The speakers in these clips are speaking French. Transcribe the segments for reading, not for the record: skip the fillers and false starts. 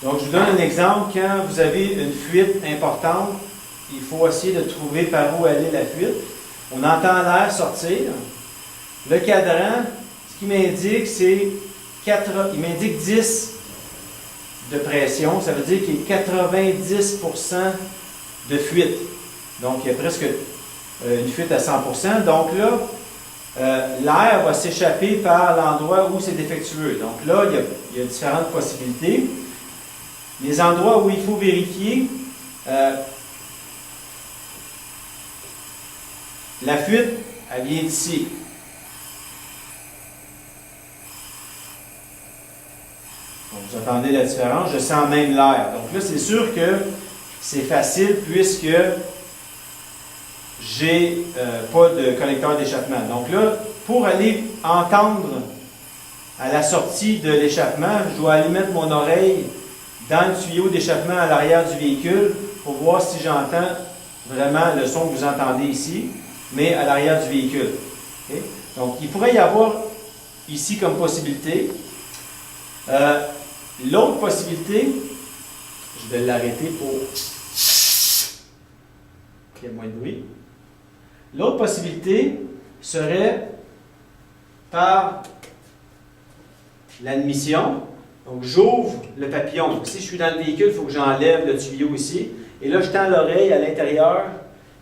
Donc, je vous donne un exemple. Quand vous avez une fuite importante, il faut essayer de trouver par où aller la fuite. On entend l'air sortir. Le cadran, ce qu'il m'indique, c'est il m'indique 10 de pression. Ça veut dire qu'il y a 90% de fuite. Donc, il y a presque une fuite à 100%. Donc là, l'air va s'échapper par l'endroit où c'est défectueux. Donc là, il y a différentes possibilités. Les endroits où il faut vérifier, la fuite, elle vient d'ici. Donc, vous entendez la différence, je sens même l'air. Donc là, c'est sûr que c'est facile puisque j'ai pas de collecteur d'échappement. Donc là, pour aller entendre à la sortie de l'échappement, je dois aller mettre mon oreille dans le tuyau d'échappement à l'arrière du véhicule pour voir si j'entends vraiment le son que vous entendez ici, mais à l'arrière du véhicule. Okay? Donc, il pourrait y avoir ici comme possibilité. L'autre possibilité, je vais l'arrêter pour qu'il y ait moins de bruit. L'autre possibilité serait par l'admission. Donc, j'ouvre le papillon. Donc, si je suis dans le véhicule, il faut que j'enlève le tuyau ici. Et là, je tends l'oreille à l'intérieur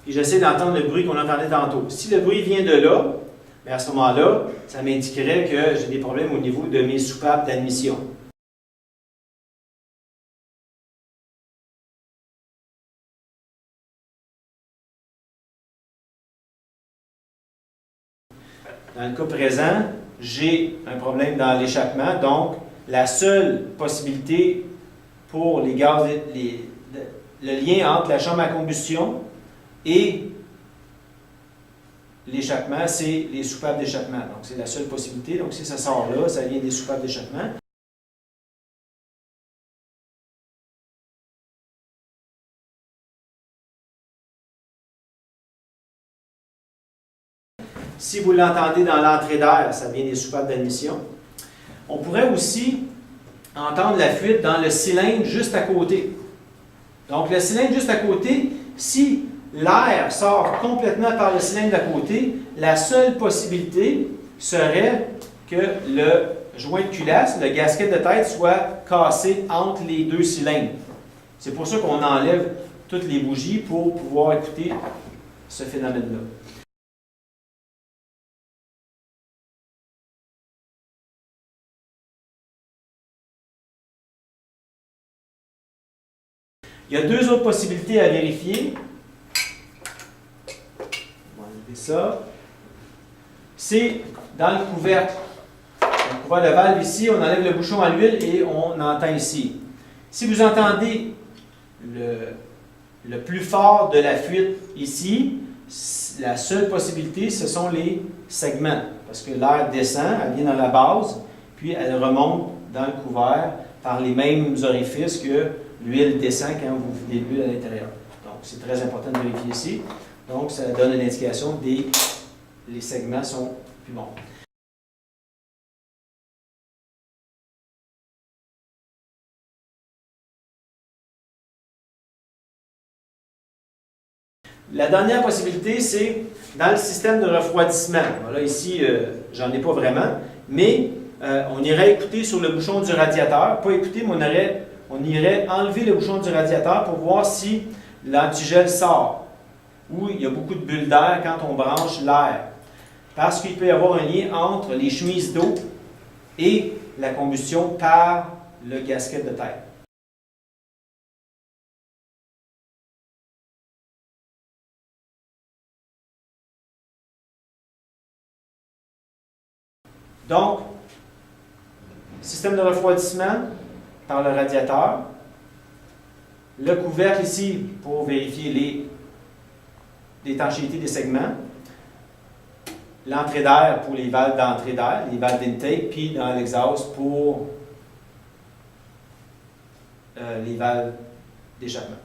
et j'essaie d'entendre le bruit qu'on entendait tantôt. Si le bruit vient de là, bien à ce moment-là, ça m'indiquerait que j'ai des problèmes au niveau de mes soupapes d'admission. Dans le cas présent, j'ai un problème dans l'échappement, donc la seule possibilité pour les gaz, le lien entre la chambre à combustion et l'échappement, c'est les soupapes d'échappement. Donc, c'est la seule possibilité. Donc, si ça sort là, ça vient des soupapes d'échappement. Si vous l'entendez dans l'entrée d'air, ça vient des soupapes d'admission. On pourrait aussi entendre la fuite dans le cylindre juste à côté. Donc, le cylindre juste à côté, si l'air sort complètement par le cylindre d'à côté, la seule possibilité serait que le joint de culasse, le gasket de tête, soit cassé entre les deux cylindres. C'est pour ça qu'on enlève toutes les bougies pour pouvoir écouter ce phénomène-là. Il y a deux autres possibilités à vérifier. On va enlever ça. C'est dans le couvercle. On voit la valve ici, on enlève le bouchon à l'huile et on entend ici. Si vous entendez le plus fort de la fuite ici, la seule possibilité, ce sont les segments. Parce que l'air descend, elle vient dans la base, puis elle remonte dans le couvert par les mêmes orifices que l'huile descend quand vous videz l'huile à l'intérieur. Donc, c'est très important de vérifier ici. Donc, ça donne une indication des les segments sont plus bons. La dernière possibilité, c'est dans le système de refroidissement. Là, ici, j'en ai pas vraiment, mais on irait écouter sur le bouchon du radiateur. Pas écouter, mais on irait enlever le bouchon du radiateur pour voir si l'antigel sort, ou il y a beaucoup de bulles d'air quand on branche l'air. Parce qu'il peut y avoir un lien entre les chemises d'eau et la combustion par le gasket de tête. Donc, système de refroidissement par le radiateur, le couvercle ici pour vérifier l'étanchéité des segments, l'entrée d'air pour les valves d'entrée d'air, les valves d'intake, puis dans l'exhaust pour les valves d'échappement.